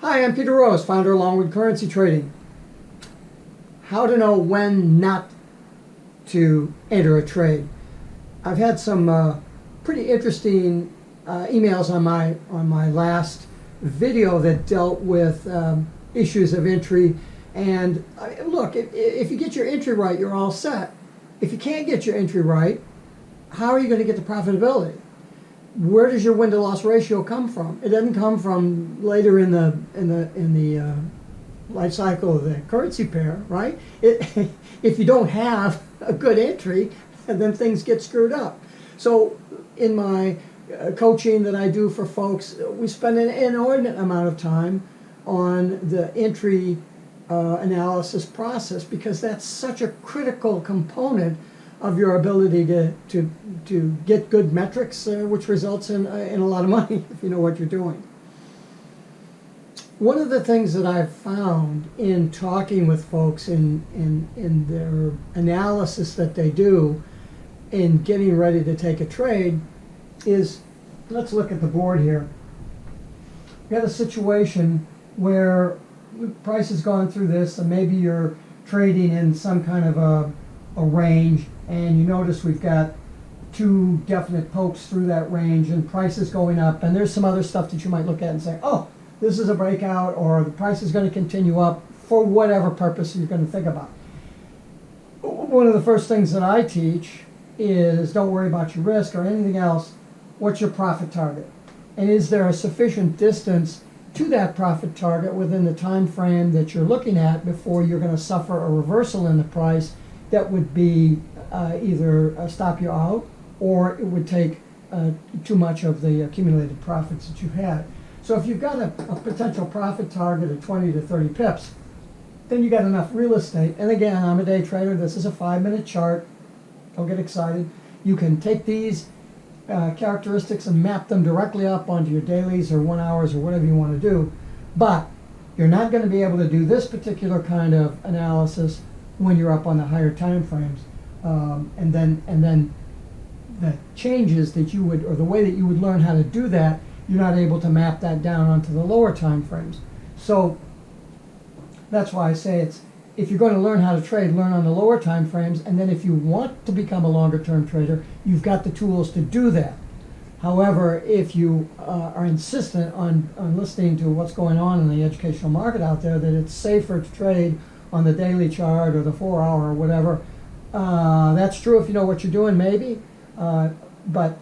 Hi, I'm Peter Rose, founder of Longwood Currency Trading. How to know when not to enter a trade. I've had some pretty interesting emails on my last video that dealt with issues of entry. And look, if you get your entry right, you're all set. If you can't get your entry right, how are you going to get the profitability? Where does your win-to-loss ratio come from? It doesn't come from later in the life cycle of the currency pair, right? If you don't have a good entry, then things get screwed up. So in my coaching that I do for folks, we spend an inordinate amount of time on the entry analysis process, because that's such a critical component of your ability to get good metrics, which results in a lot of money if you know what you're doing. One of the things that I've found in talking with folks in their analysis that they do in getting ready to take a trade is, let's look at the board here. We have a situation where the price has gone through this, and maybe you're trading in some kind of a range, and you notice we've got two definite pokes through that range, and price is going up, and there's some other stuff that you might look at and say, oh, this is a breakout, or the price is going to continue up for whatever purpose you're going to think about. One of the first things that I teach is don't worry about your risk or anything else. What's your profit target? And is there a sufficient distance to that profit target within the time frame that you're looking at before you're going to suffer a reversal in the price that would be either stop you out, or it would take too much of the accumulated profits that you've had. So if you've got a potential profit target of 20 to 30 pips, then you got enough real estate. And again, I'm a day trader. This is a 5-minute chart. Don't get excited. You can take these characteristics and map them directly up onto your dailies or 1 hours or whatever you want to do. But you're not going to be able to do this particular kind of analysis when you're up on the higher time frames. And then the changes that you would, or the way that you would learn how to do that, you're not able to map that down onto the lower time frames. So that's why I say it's, if you're going to learn how to trade, learn on the lower time frames, and then if you want to become a longer term trader, you've got the tools to do that. However, if you are insistent on listening to what's going on in the educational market out there, that it's safer to trade on the daily chart or the 4 hour or whatever, that's true if you know what you're doing, maybe. But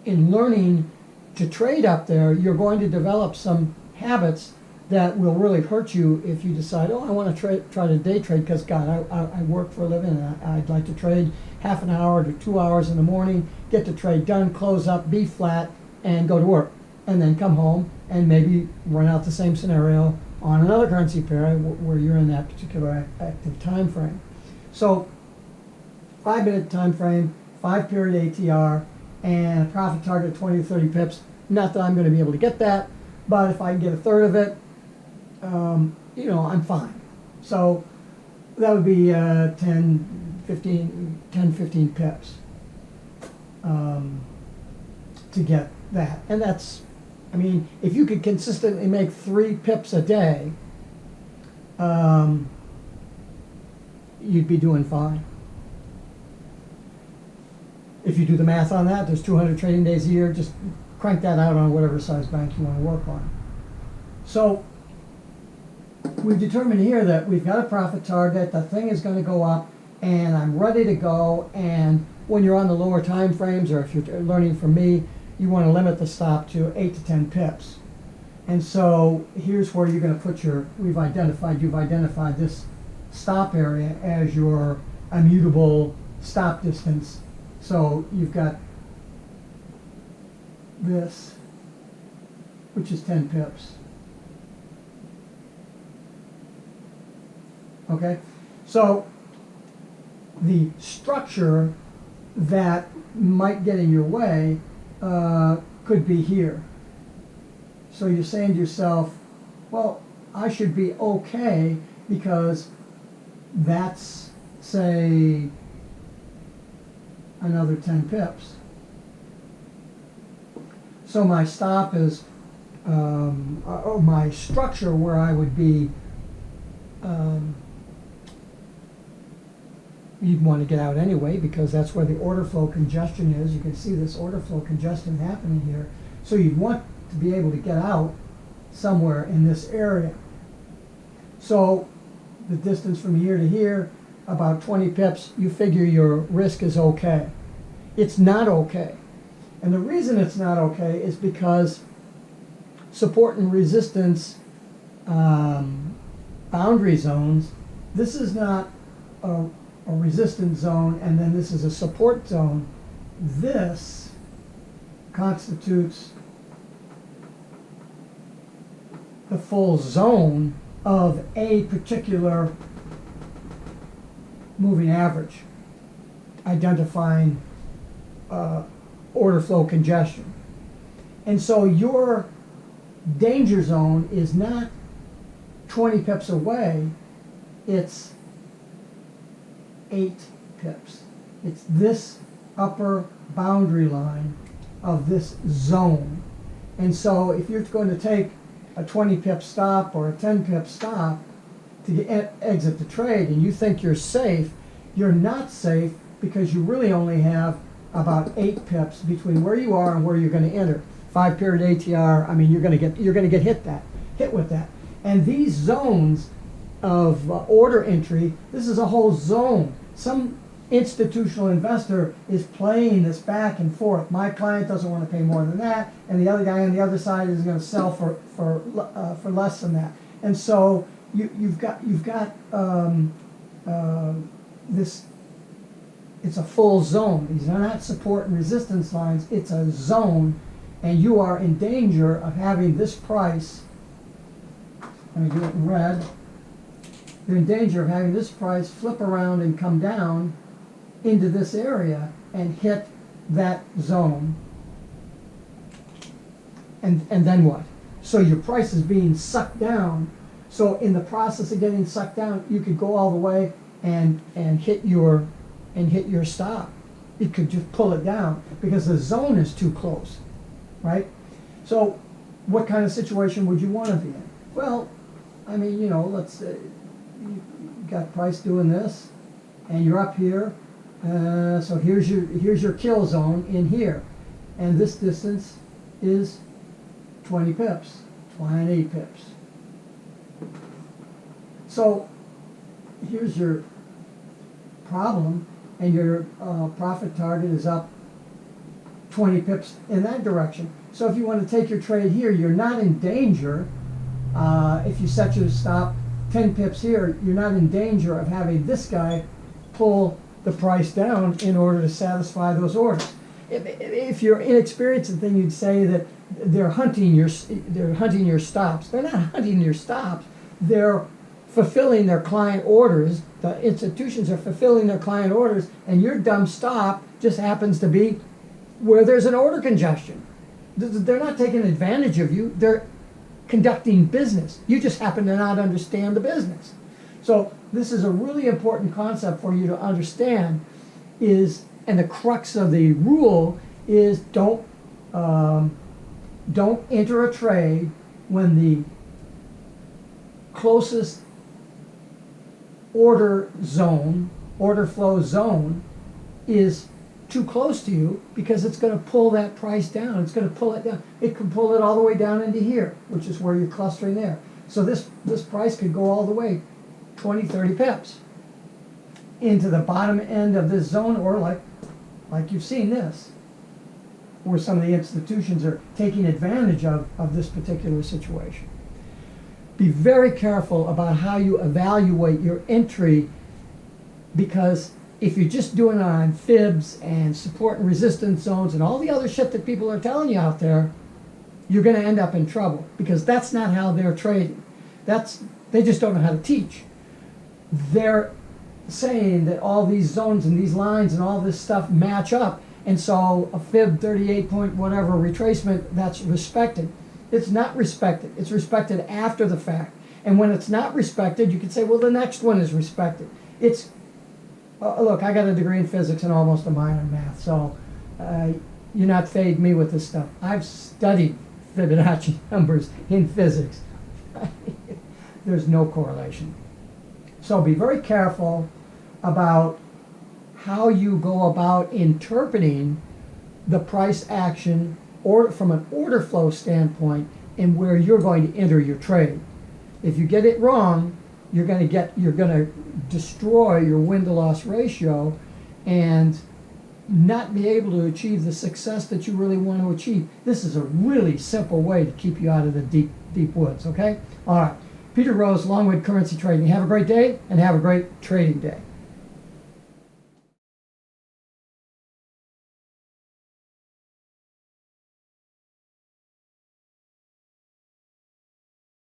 in learning to trade up there, you're going to develop some habits that will really hurt you if you decide, oh, I want to try to day trade because, God, I work for a living and I'd like to trade half an hour to 2 hours in the morning, get the trade done, close up, be flat, and go to work. And then come home and maybe run out the same scenario on another currency pair where you're in that particular active time frame. So 5-minute time frame, 5-period ATR, and a profit target of 20 to 30 pips. Not that I'm going to be able to get that, but if I can get a third of it, you know, I'm fine. So that would be 10, 15 pips to get that. And that's, I mean, if you could consistently make 3 pips a day, you'd be doing fine. If you do the math on that, there's 200 trading days a year. Just crank that out on whatever size bank you want to work on. So we've determined here that we've got a profit target, the thing is going to go up, and I'm ready to go. And when you're on the lower time frames, or if you're learning from me, you want to limit the stop to 8 to 10 pips. And so here's where you're going to put your, you've identified this stop area as your immutable stop distance. So you've got this, which is 10 pips. Okay, so the structure that might get in your way could be here. So you're saying to yourself, well, I should be okay because that's, say, another 10 pips. So my stop is or my structure where I would be, you'd want to get out anyway because that's where the order flow congestion is. You can see this order flow congestion happening here. So you'd want to be able to get out somewhere in this area. So the distance from here to here, about 20 pips, you figure your risk is okay. It's not okay. And the reason it's not okay is because support and resistance boundary zones, this is not a resistance zone and then this is a support zone. This constitutes the full zone of a particular moving average, identifying order flow congestion. And so your danger zone is not 20 pips away, it's 8 pips. It's this upper boundary line of this zone. And so if you're going to take a 20 pip stop or a 10 pip stop to exit the trade and you think you're safe, you're not safe because you really only have about 8 pips between where you are and where you're going to enter. 5-period ATR, I mean, you're going to get hit with that. And these zones of order entry, this is a whole zone. Some institutional investor is playing this back and forth. My client doesn't want to pay more than that, and the other guy on the other side is going to sell for less than that. And so you've got this. It's a full zone. These are not support and resistance lines. It's a zone, and you are in danger of having this price. Let me do it in red. You're in danger of having this price flip around and come down into this area and hit that zone. And then what? So your price is being sucked down. So in the process of getting sucked down, you could go all the way and hit your stop. It could just pull it down because the zone is too close, right? So what kind of situation would you want to be in? Well, I mean, you know, let's say you got price doing this, and you're up here. So here's your kill zone in here, and this distance is 20 pips, 20 pips. So here's your problem, and your profit target is up 20 pips in that direction. So if you want to take your trade here, you're not in danger. If you set your stop 10 pips here, you're not in danger of having this guy pull the price down in order to satisfy those orders. If you're inexperienced, then you'd say that they're hunting your stops. They're not hunting your stops. They're fulfilling their client orders. The institutions are fulfilling their client orders, and your dumb stop just happens to be where there's an order congestion. They're not taking advantage of you. They're conducting business. You just happen to not understand the business. So this is a really important concept for you to understand and the crux of the rule is don't enter a trade when the closest order flow zone is too close to you, because it's going to pull that price down. It's going to pull it down. It can pull it all the way down into here, which is where you're clustering there. So this price could go all the way 20, 30 pips into the bottom end of this zone, or like you've seen this, where some of the institutions are taking advantage of this particular situation. Be very careful about how you evaluate your entry, because if you're just doing it on fibs and support and resistance zones and all the other shit that people are telling you out there, you're going to end up in trouble, because that's not how they're trading. They just don't know how to teach. They're saying that all these zones and these lines and all this stuff match up, and so a fib 38 point whatever retracement, that's respected. It's not respected. It's respected after the fact. And when it's not respected, you can say, well, the next one is respected. It's look, I got a degree in physics and almost a minor in math, so you're not fading me with this stuff. I've studied Fibonacci numbers in physics. There's no correlation. So be very careful about how you go about interpreting the price action or from an order flow standpoint and where you're going to enter your trade. If you get it wrong, you're going to destroy your win to loss ratio and not be able to achieve the success that you really want to achieve. This is a really simple way to keep you out of the deep woods, okay? All right. Peter Rose, Longwood Currency Trading. Have a great day and have a great trading day.